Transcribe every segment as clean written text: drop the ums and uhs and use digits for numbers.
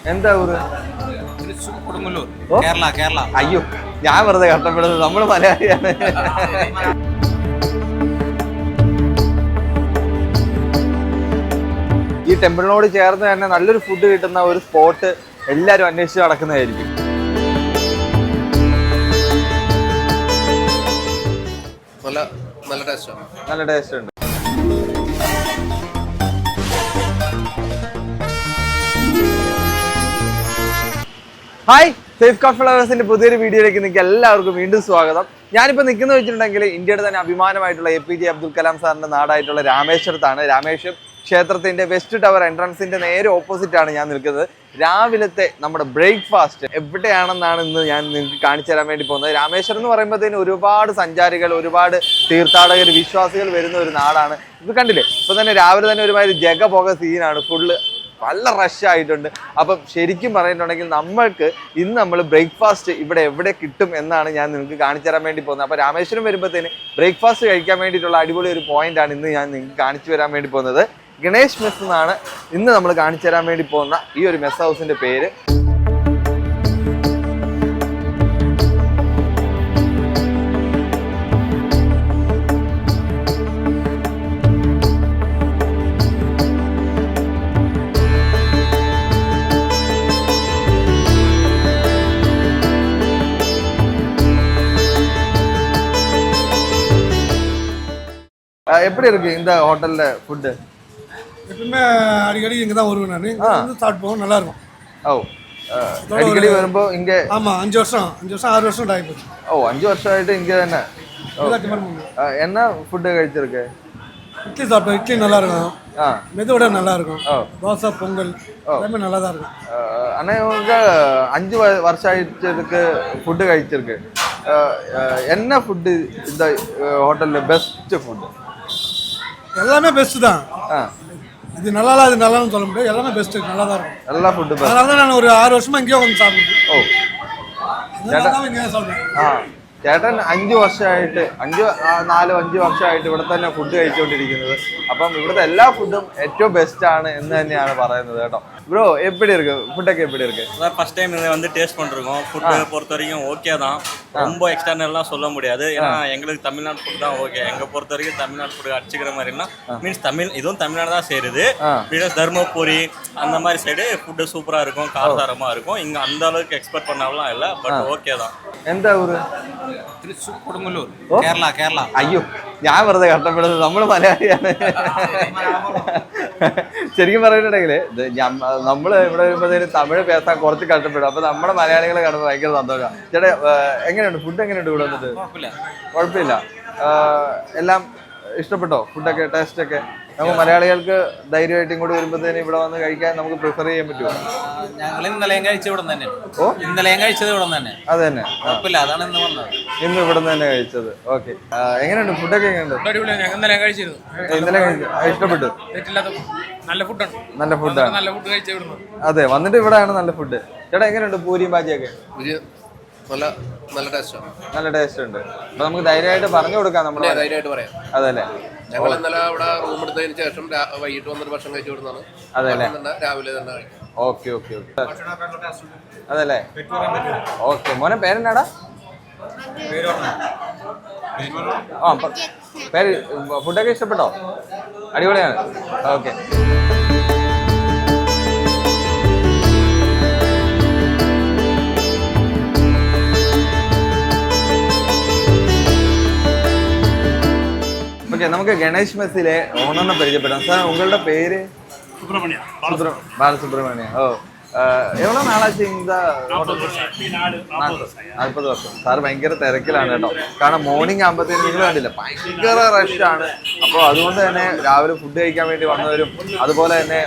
എന്താ ഊര്? കൊടുങ്ങല്ലൂർ, കേരള. കേരള. അയ്യോ, ഞാൻ വെറുതെ കഷ്ടപ്പെടുന്നത്, നമ്മള് മലയാളിയാണ്. ഈ ടെമ്പിളിനോട് ചേർന്ന് തന്നെ നല്ലൊരു ഫുഡ് കിട്ടുന്ന ഒരു സ്പോട്ട് എല്ലാവരും അന്വേഷിച്ച് നടക്കുന്നതായിരിക്കും. നല്ല ടേസ്റ്റ് ഉണ്ട്. ഹായ്, സേഫ് കാർ ഫ്ലവേഴ്സിന്റെ പുതിയൊരു വീഡിയോയിലേക്ക് നിങ്ങൾക്ക് എല്ലാവർക്കും വീണ്ടും സ്വാഗതം. ഞാനിപ്പോൾ നിൽക്കുന്നത് വെച്ചിട്ടുണ്ടെങ്കിൽ ഇന്ത്യയുടെ തന്നെ അഭിമാനമായിട്ടുള്ള APJ അബ്ദുൽ കലാം സാറിന്റെ നാടായിട്ടുള്ള രാമേശ്വരത്താണ്. രാമേശ്വരം ക്ഷേത്രത്തിന്റെ വെസ്റ്റ് ടവർ എൻട്രൻസിന്റെ നേരെ ഓപ്പോസിറ്റ് ആണ് ഞാൻ നിൽക്കുന്നത്. രാവിലത്തെ നമ്മുടെ ബ്രേക്ക്ഫാസ്റ്റ് എവിടെയാണെന്നാണ് ഇന്ന് ഞാൻ നിങ്ങൾക്ക് കാണിച്ചു തരാൻ വേണ്ടി പോകുന്നത്. രാമേശ്വരം എന്ന് പറയുമ്പോഴത്തേന് ഒരുപാട് സഞ്ചാരികൾ, ഒരുപാട് തീർത്ഥാടകർ, വിശ്വാസികൾ വരുന്ന ഒരു നാടാണ്. ഇത് കണ്ടില്ലേ, ഇപ്പൊ തന്നെ രാവിലെ തന്നെ ഒരുമാതിരി ജഗ പുക സീനാണ്, ഫുള്ള് നല്ല റഷ് ആയിട്ടുണ്ട്. അപ്പം ശരിക്കും പറഞ്ഞിട്ടുണ്ടെങ്കിൽ ഇന്ന് നമ്മൾ ബ്രേക്ക്ഫാസ്റ്റ് ഇവിടെ എവിടെ കിട്ടും എന്നാണ് ഞാൻ നിങ്ങൾക്ക് കാണിച്ചു തരാൻ വേണ്ടി പോകുന്നത്. അപ്പോൾ രാമേശ്വരം വരുമ്പോഴത്തേന് ബ്രേക്ക്ഫാസ്റ്റ് കഴിക്കാൻ വേണ്ടിയിട്ടുള്ള അടിപൊളി ഒരു പോയിന്റാണ് ഇന്ന് ഞാൻ നിങ്ങൾക്ക് കാണിച്ചു തരാൻ വേണ്ടി പോകുന്നത്. ഗണേഷ് മെസ് എന്നാണ് ഇന്ന് നമ്മൾ കാണിച്ചു തരാൻ വേണ്ടി പോകുന്ന ഈ ഒരു മെസ് ഹൗസിന്റെ പേര്. எப்படி இருக்கு இந்த ஹோட்டல்ல ஃபுட்? எப்பவுமே அடிக்கடி இங்க தான் வருவேன் நான். இங்க வந்து சாப்பிட்டு போவோம், நல்லா இருக்கும். ஓ, அடிக்கடி வரும்போ இங்க? ஆமா, 5 வருஷம் 6 வருஷம் ஆகி போச்சு. ஓ, 5 வருஷம் ஆயிட்டு இங்க தானே. என்ன ஃபுட் കഴിച്ചിருக்கு? இட்லி சாப்பிட்டோம். இட்லி நல்லா இருக்கும். மெதுவடை நல்லா இருக்கும். தோசை, பொங்கல் எல்லாமே நல்லா தான் இருக்கும். அண்ணா இவங்க 5 வருஷம் ஆயிட்டு ஃபுட் കഴിച്ചിருக்கு. என்ன ஃபுட் இந்த ஹோட்டல்ல பெஸ்ட் ஃபுட்? எல்லாமே பெஸ்ட் தான். இது நல்லா இல்ல, அது நல்லான்னு சொல்ல முடியாது. எல்லாமே பெஸ்ட், நல்லா தான் இருக்கும். எல்லா ஃபுட் பெஸ்ட். அதனால தான் நான் ஒரு 6 வருஷமா இங்கேயே வந்து சாப்பிடுறேன். ഓ, இங்கே சாப்பிடுறேன். ചേട്ടൻ 5 വർഷമായിട്ട് 4-5 വർഷമായിട്ട് ഇവിടെ തന്നെ ഫുഡ് കഴിച്ചുകൊണ്ടിരിക്കുന്നത്. അപ്പം ഇവിടുത്തെ എല്ലാ ഫുഡും ഏറ്റവും பெஸ்ட் ആണ് എന്ന് തന്നെയാണ് പറയുന്നത് കേട്ടോ. ப்ரோ, எப்படி இருக்கு ஃபுட்டൊക്കെ? எப்படி இருக்கு? அதான் ஃபர்ஸ்ட் டைம் இதை வந்து டேஸ்ட் பண்ணிருக்கோம். ஃபுட்டு பொறுத்த வரைக்கும் ஓகே தான். ரொம்ப எக்ஸ்டர்னல்லாம் சொல்ல முடியாது. ஏன்னா எங்களுக்கு தமிழ்நாடு ஃபுட் தான் ஓகே. எங்க பொறுத்த வரைக்கும் தமிழ்நாடு ஃபுட் அடிச்சுக்கிற மாதிரினா மீன்ஸ் இதுவும் தமிழ்நாடு தான் சேருது. பிளஸ் தர்மபுரி அந்த மாதிரி சைடு ஃபுட்டு சூப்பரா இருக்கும், காரசாரமா இருக்கும். இங்க அந்த அளவுக்கு எக்ஸ்பெக்ட் பண்ணாமலாம் இல்லை, பட் ஓகே தான். എന്താ ഊര്? കൊടുങ്ങല്ലൂർ, കേരള. കേരള. അയ്യോ, ഞാൻ വെറുതെ കഷ്ടപ്പെടുന്നത്, നമ്മള് മലയാളിയാണ്. ശരിക്കും പറഞ്ഞിട്ടുണ്ടെങ്കിൽ നമ്മള് ഇവിടെ വരുമ്പോഴത്തേന് തമിഴ് പേസാൻ കുറച്ച് കഷ്ടപ്പെടും. അപ്പൊ നമ്മുടെ മലയാളികളെ കാണുമ്പോൾ ഭയങ്കര സന്തോഷമാണ്. ചേട്ടാ, എങ്ങനെയുണ്ട് ഫുഡ്? എങ്ങനെയുണ്ട് ഇവിടെ വന്നിട്ട്? കുഴപ്പമില്ല. എല്ലാം ഇഷ്ടപ്പെട്ടോ? ഫുഡൊക്കെ, ടേസ്റ്റ് ഒക്കെ? നമുക്ക് മലയാളികൾക്ക് ധൈര്യമായിട്ട് ഇങ്ങോട്ട് വരുമ്പോഴത്തേന് ഇവിടെ വന്ന് കഴിക്കാൻ നമുക്ക് പ്രിഫർ ചെയ്യാൻ പറ്റുമോ? ഞങ്ങൾ ഇന്നലെയും കഴിച്ചത് ഇവിടെ തന്നെ. ഓ, ഇന്നലെയും കഴിച്ചത് ഇവിടെ തന്നെ. അത് തന്നെ, അതാണ് ഇന്ന് വന്നത്. ഇന്ന് ഇവിടെ തന്നെ കഴിച്ചത്. ഓക്കെ, എങ്ങനെയുണ്ട് ഫുഡൊക്കെ? എങ്ങനെയുണ്ട്? ഇന്നലെ കഴിച്ചിരുന്നു. ഇന്നലെ ഇഷ്ടപ്പെട്ടു? നല്ല ഫുഡാണ്. നല്ല ഫുഡാണ്. നല്ല ഫുഡ് കഴിച്ചു. അതെ, വന്നിട്ട് ഇവിടെയാണ് നല്ല ഫുഡ്. ചേട്ടാ, എങ്ങനെയുണ്ട് പൂരിയും ബാജിയൊക്കെ? നല്ല ടേസ്റ്റ് ഉണ്ട്. അപ്പൊ നമുക്ക് ധൈര്യമായിട്ട് പറഞ്ഞു കൊടുക്കാം. നമ്മൾ ധൈര്യമായിട്ട് പറയാം. അതല്ലേ, ഞങ്ങൾ ഇന്നലെ ഇവിടെ റൂം എടുത്തതിന് ശേഷം വൈകിട്ട് വന്നൊരു ഭക്ഷണം കഴിച്ചു വിടുന്നതാണ്. അതല്ലേ, രാവിലെ തന്നെ കഴിക്കും. Okay okay okay. അതല്ലേ, ഓക്കെ. മോനെ പേരെന്നാടാ? ആ, പേര്. ഫുഡൊക്കെ ഇഷ്ടപ്പെട്ടോ? അടിപൊളിയാണ്. ഓക്കെ. ഓക്കെ, നമുക്ക് ഗണേഷ് മെസ്സിലെ ഓണറിനെ പരിചയപ്പെടാം. സാർ, ഉങ്ങളുടെ പേര്? ബാലസുബ്രഹ്മണ്യ. ഓ, എவ்வளோ நாளாச்சு இந்த 40 വർഷം. സാറ് ഭയങ്കര തിരക്കിലാണ് കേട്ടോ. കാരണം മോർണിംഗ് ആകുമ്പോഴത്തേനും നിങ്ങൾ കണ്ടില്ല, ഭയങ്കര റഷാണ്. അപ്പോൾ അതുകൊണ്ട് തന്നെ രാവിലെ ഫുഡ് കഴിക്കാൻ വേണ്ടി വന്നവരും അതുപോലെ തന്നെ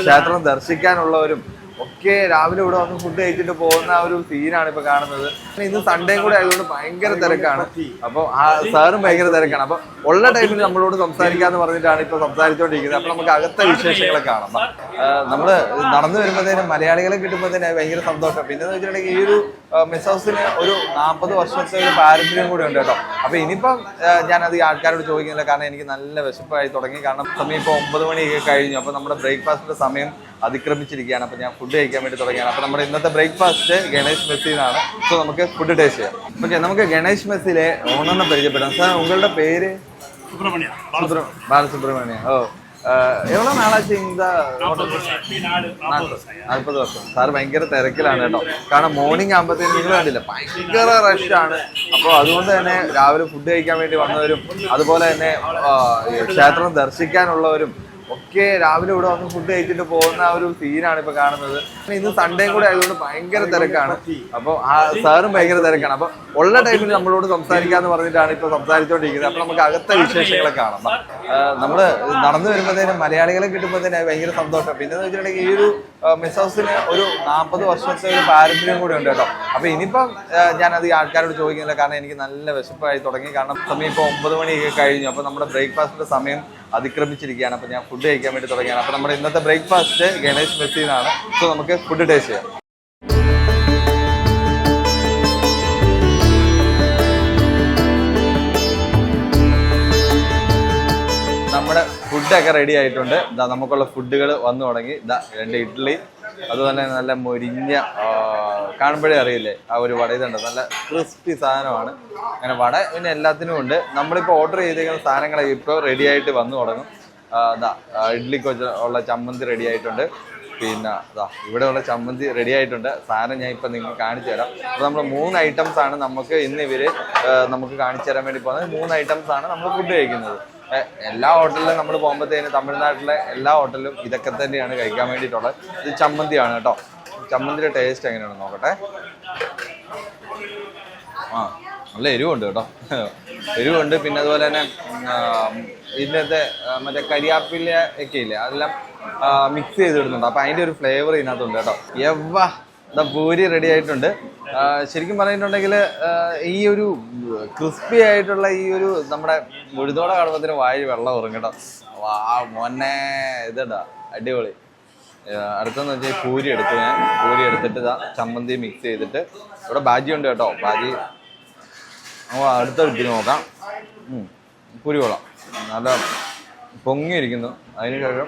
ക്ഷേത്രം ദർശിക്കാനുള്ളവരും ഒക്കെ രാവിലെ ഇവിടെ വന്ന് ഫുഡ് കഴിച്ചിട്ട് പോകുന്ന ആ ഒരു സീനാണ് ഇപ്പൊ കാണുന്നത്. ഇന്ന് സൺഡേയും കൂടെ ആയതുകൊണ്ട് ഭയങ്കര തിരക്കാണ്. അപ്പോൾ ആ സാറും ഭയങ്കര തിരക്കാണ്. അപ്പൊ ഉള്ള ടൈമിൽ നമ്മളോട് സംസാരിക്കാന്ന് പറഞ്ഞിട്ടാണ് ഇപ്പൊ സംസാരിച്ചുകൊണ്ടിരിക്കുന്നത്. അപ്പൊ നമുക്ക് അകത്തെ വിശേഷങ്ങളെ കാണാം. നമ്മള് നടന്നു വരുമ്പോഴത്തേനും മലയാളികളെ കിട്ടുമ്പോഴത്തേനും ഭയങ്കര സന്തോഷം. പിന്നെന്ന് വെച്ചിട്ടുണ്ടെങ്കിൽ ഈ ഒരു മെസ് ഹൗസിന് ഒരു 40 വർഷത്തെ ഒരു പാരമ്പര്യം കൂടെ ഉണ്ട് കേട്ടോ. അപ്പൊ ഇനിയിപ്പം ഞാനത് ആൾക്കാരോട് ചോദിക്കുന്നില്ല, കാരണം എനിക്ക് നല്ല വിശപ്പായി തുടങ്ങി. കാരണം സമയം ഇപ്പോൾ 9 മണിയൊക്കെ കഴിഞ്ഞു. അപ്പൊ നമ്മുടെ ബ്രേക്ക്ഫാസ്റ്റിന്റെ സമയം അതിക്രമിച്ചിരിക്കുകയാണ്. അപ്പൊ ഞാൻ ഫുഡ് ഫുഡ് കഴിക്കാൻ വേണ്ടി തുടങ്ങിയാണ്. അപ്പോൾ നമ്മുടെ ഇന്നത്തെ ബ്രേക്ക്ഫാസ്റ്റ് ഗണേഷ് മെസ്സിന്നാണ്. സോ നമുക്ക് ഫുഡ് ടേസ്റ്റ് ചെയ്യാം. ഓക്കെ, നമുക്ക് ഗണേഷ് മെസ്സിലെ ഓണറിനെ പരിചയപ്പെടാം. സാർ ഉങ്ങളുടെ പേര്? ബാലസുബ്രഹ്മണ്യ. ഓ, എவ்வளோ നാളാச்சு இந்த 40 വർഷം. സാർ ഭയങ്കര തിരക്കിലാണ് കേട്ടോ. കാരണം മോർണിംഗ് ആകുമ്പോഴത്തേക്കും നിങ്ങൾ കണ്ടില്ല, ഭയങ്കര റഷാണ്. അപ്പോൾ അതുകൊണ്ട് തന്നെ രാവിലെ ഫുഡ് കഴിക്കാൻ വേണ്ടി വന്നവരും അതുപോലെ തന്നെ ക്ഷേത്രം ദർശിക്കാനുള്ളവരും ഒക്കെ രാവിലെ ഇവിടെ വന്ന് ഫുഡ് കഴിച്ചിട്ട് പോകുന്ന ഒരു സീനാണ് ഇപ്പൊ കാണുന്നത്. ഇന്ന് സൺഡേയും കൂടെ ആയതുകൊണ്ട് ഭയങ്കര തിരക്കാണ്. അപ്പോൾ ആ സാറും ഭയങ്കര തിരക്കാണ്. അപ്പോൾ ഉള്ള ടൈമിൽ നമ്മളോട് സംസാരിക്കാന്ന് പറഞ്ഞിട്ടാണ് ഇപ്പൊ സംസാരിച്ചുകൊണ്ടിരിക്കുന്നത്. അപ്പൊ നമുക്ക് അകത്തെ വിശേഷങ്ങളെ കാണാം. നമ്മള് നടന്നു വരുമ്പോഴത്തേനും മലയാളികളെ കിട്ടുമ്പോഴത്തേനും ഭയങ്കര സന്തോഷം. പിന്നെന്ന് വെച്ചിട്ടുണ്ടെങ്കിൽ ഈ ഒരു മിസ് ഹൗസിന് ഒരു 40 വർഷത്തെ ഒരു പാരമ്പര്യം കൂടി ഉണ്ട് കേട്ടോ. അപ്പൊ ഇനിയിപ്പം ഞാനത് ഈ ആൾക്കാരോട് ചോദിക്കുന്നില്ല, കാരണം എനിക്ക് നല്ല വിശപ്പായി തുടങ്ങി. കാരണം സമയം ഇപ്പോൾ 9 മണിയൊക്കെ കഴിഞ്ഞു. അപ്പൊ നമ്മുടെ ബ്രേക്ക്ഫാസ്റ്റിന്റെ സമയം അതിക്രമിച്ചിരിക്കുകയാണ്. അപ്പോൾ ഞാൻ ഫുഡ് കഴിക്കാൻ വേണ്ടി തുടങ്ങിയാണ്. അപ്പോൾ നമ്മുടെ ഇന്നത്തെ ബ്രേക്ക്ഫാസ്റ്റ് ഗണേഷ് മെസ്സിന്നാണ്. സോ നമുക്ക് ഫുഡ് ടേസ്റ്റ് ചെയ്യാം. നമ്മുടെ ഫുഡൊക്കെ റെഡി ആയിട്ടുണ്ട്. ഇതാ നമുക്കുള്ള ഫുഡുകൾ വന്നു തുടങ്ങി. ഇതാ 2 ഇഡ്ഡലി, അതുപോലെ നല്ല മൊരിഞ്ഞ, കാണുമ്പോഴേ അറിയില്ലേ ആ ഒരു വട. ഇതുണ്ട്, നല്ല ക്രിസ്പി സാധനമാണ്. അങ്ങനെ വട പിന്നെ എല്ലാത്തിനും ഉണ്ട്. നമ്മളിപ്പോൾ ഓർഡർ ചെയ്തിരിക്കുന്ന സാധനങ്ങളൊക്കെ ഇപ്പോൾ റെഡി ആയിട്ട് വന്നു തുടങ്ങും. ഇതാ ഇഡ്ഡലിക്ക് ഉള്ള ചമ്മന്തി റെഡി ആയിട്ടുണ്ട്. പിന്നെ ഇതാ ഇവിടെയുള്ള ചമ്മന്തി റെഡി ആയിട്ടുണ്ട്. സാധനം ഞാൻ ഇപ്പം നിങ്ങൾക്ക് കാണിച്ചു തരാം. അപ്പോൾ നമ്മൾ 3 ഐറ്റംസ് ആണ് നമുക്ക് ഇന്ന് നമുക്ക് കാണിച്ചു തരാൻ വേണ്ടി പോകുന്നത്. 3 ഐറ്റംസ് ആണ് നമ്മൾ ഫുഡ് കഴിക്കുന്നത്. എല്ലാ ഹോട്ടലിലും നമ്മൾ പോകുമ്പോഴത്തേന് തമിഴ്നാട്ടിലെ എല്ലാ ഹോട്ടലിലും ഇതൊക്കെ തന്നെയാണ് കഴിക്കാൻ വേണ്ടിയിട്ടുള്ളത്. ഇത് ചമ്മന്തിയാണ് കേട്ടോ. ചമ്മന്തിയുടെ ടേസ്റ്റ് എങ്ങനെയാണെന്ന് നോക്കട്ടെ. നല്ല എരിവുണ്ട് കേട്ടോ, എരിവുണ്ട്. പിന്നെ അതുപോലെ തന്നെ ഇതിനകത്തെ മറ്റേ കരിയാപ്പില ഒക്കെ ഇല്ലേ, അതെല്ലാം മിക്സ് ചെയ്തിടുന്നുണ്ട്. അപ്പം അതിൻ്റെ ഒരു ഫ്ലേവർ ഇതിനകത്തുണ്ട് കേട്ടോ. ഇതാ പൂരി റെഡി ആയിട്ടുണ്ട്. ശരിക്കും പറഞ്ഞിട്ടുണ്ടെങ്കിൽ ഈ ഒരു ക്രിസ്പി ആയിട്ടുള്ള ഈ ഒരു നമ്മുടെ മുഴുതോടെ കാണുമ്പോഴത്തേന് വായിൽ വെള്ളം ഉറങ്ങും കേട്ടോ. വാ മോനെ, ഇതടാ അടിപൊളി. അടുത്തെന്ന് വെച്ചാൽ പൂരി എടുത്തു. ഞാൻ പൂരി എടുത്തിട്ട് ഇതാ ചമ്മന്തി മിക്സ് ചെയ്തിട്ട്, ഇവിടെ ബാജി ഉണ്ട് കേട്ടോ. ബാജി അടുത്ത ഇട്ടിട്ട് നോക്കാം. പൂരി കൊള്ളാം, നല്ല പൊങ്ങിയിരിക്കുന്നു. അതിന് ശേഷം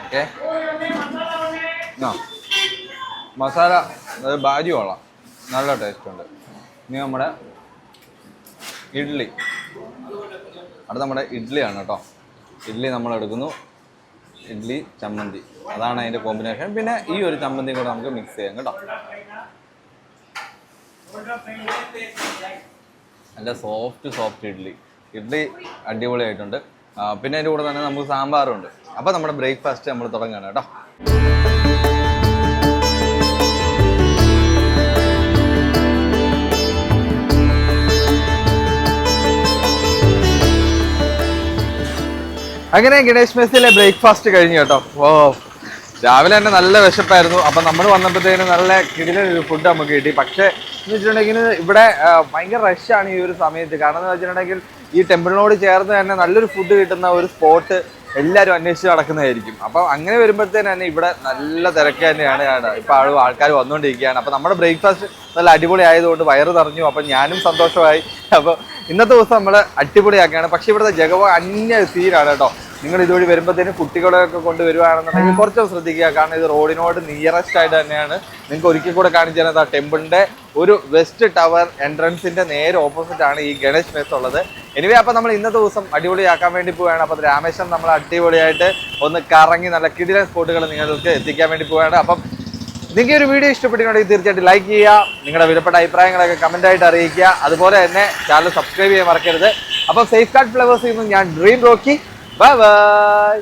ഓക്കെ മസാല, അതായത് ബാജി കൊള്ളാം, നല്ല ടേസ്റ്റ് ഉണ്ട്. ഇനി നമ്മുടെ ഇഡ്ഡലി, അവിടെ നമ്മുടെ ഇഡ്ഡലിയാണ് കേട്ടോ. ഇഡ്ഡലി നമ്മൾ എടുക്കുന്നു. ഇഡ്ഡലി ചമ്മന്തി, അതാണ് അതിൻ്റെ കോമ്പിനേഷൻ. പിന്നെ ഈ ഒരു ചമ്മന്തി കൂടെ നമുക്ക് മിക്സ് ചെയ്യാം കേട്ടോ. നല്ല സോഫ്റ്റ് ഇഡ്ഡലി അടിപൊളിയായിട്ടുണ്ട്. പിന്നെ അതിൻ്റെ കൂടെ തന്നെ നമുക്ക് സാമ്പാറുണ്ട്. അപ്പോൾ നമ്മുടെ ബ്രേക്ക്ഫാസ്റ്റ് നമ്മൾ തുടങ്ങുകയാണ് കേട്ടോ. അങ്ങനെ ഗണേഷ് മെസ്സിലെ ബ്രേക്ക്ഫാസ്റ്റ് കഴിഞ്ഞു കേട്ടോ. ഓ, രാവിലെ തന്നെ നല്ല വിശപ്പായിരുന്നു. അപ്പം നമ്മൾ വന്നപ്പോഴത്തേനും നല്ല കിടിലൊരു ഫുഡ് നമുക്ക് കിട്ടി. പക്ഷേ എന്ന് വെച്ചിട്ടുണ്ടെങ്കിൽ ഇവിടെ ഭയങ്കര റഷാണ് ഈ ഒരു സമയത്ത്. കാരണം എന്ന് വെച്ചിട്ടുണ്ടെങ്കിൽ ഈ ടെമ്പിളിനോട് ചേർന്ന് തന്നെ നല്ലൊരു ഫുഡ് കിട്ടുന്ന ഒരു സ്പോട്ട് എല്ലാവരും അന്വേഷിച്ച് നടക്കുന്നതായിരിക്കും. അപ്പം അങ്ങനെ വരുമ്പോഴത്തേന് തന്നെ ഇവിടെ നല്ല തിരക്ക് തന്നെയാണ്. ഇപ്പോൾ ആൾക്കാർ വന്നുകൊണ്ടിരിക്കുകയാണ്. അപ്പോൾ നമ്മുടെ ബ്രേക്ക്ഫാസ്റ്റ് നല്ല അടിപൊളി ആയതുകൊണ്ട് വയറ് നിറഞ്ഞു. അപ്പം ഞാനും സന്തോഷമായി. അപ്പോൾ ഇന്നത്തെ ദിവസം നമ്മൾ അടിപൊളിയാക്കുകയാണ്. പക്ഷേ ഇവിടുത്തെ ജഗവ അന്യ സീനാണ് കേട്ടോ. നിങ്ങൾ ഇതുവഴി വരുമ്പോഴത്തേനും കുട്ടികളെയൊക്കെ കൊണ്ടുവരുവാണെന്നുണ്ടെങ്കിൽ കുറച്ചൊന്ന് ശ്രദ്ധിക്കുക. കാരണം ഇത് റോഡിനോട് നിയറസ്റ്റ് ആയിട്ട് തന്നെയാണ്. നിങ്ങൾക്ക് ഒരിക്കൽ കൂടെ കാണിച്ചു തരുന്നത് ആ ടെമ്പിളിൻ്റെ ഒരു വെസ്റ്റ് ടവർ എൻട്രൻസിൻ്റെ നേരെ ഓപ്പോസിറ്റ് ആണ് ഈ ഗണേഷ് മെസ് ഉള്ളത്. എനിവേ, അപ്പോൾ നമ്മൾ ഇന്നത്തെ ദിവസം അടിപൊളിയാക്കാൻ വേണ്ടി പോവുകയാണ്. അപ്പോൾ രാമേശ്വരം നമ്മൾ അടിപൊളിയായിട്ട് ഒന്ന് കറങ്ങി നല്ല കിടിലൻ സ്പോട്ടുകൾ നിങ്ങൾക്ക് എത്തിക്കാൻ വേണ്ടി പോവുകയാണ്. അപ്പം നിങ്ങൾക്ക് ഒരു വീഡിയോ ഇഷ്ടപ്പെട്ടിട്ടുണ്ടെങ്കിൽ തീർച്ചയായിട്ടും ലൈക്ക് ചെയ്യുക. നിങ്ങളുടെ വിലപ്പെട്ട അഭിപ്രായങ്ങളൊക്കെ കമൻറ്റായിട്ട് അറിയിക്കുക. അതുപോലെ തന്നെ ചാനൽ സബ്സ്ക്രൈബ് ചെയ്യാൻ മറക്കരുത്. അപ്പോൾ സേഫ് ഗാർഡ് ഫ്ലവേഴ്സിൽ നിന്ന് ഞാൻ ഡ്രീം റോക്കി. Bye bye.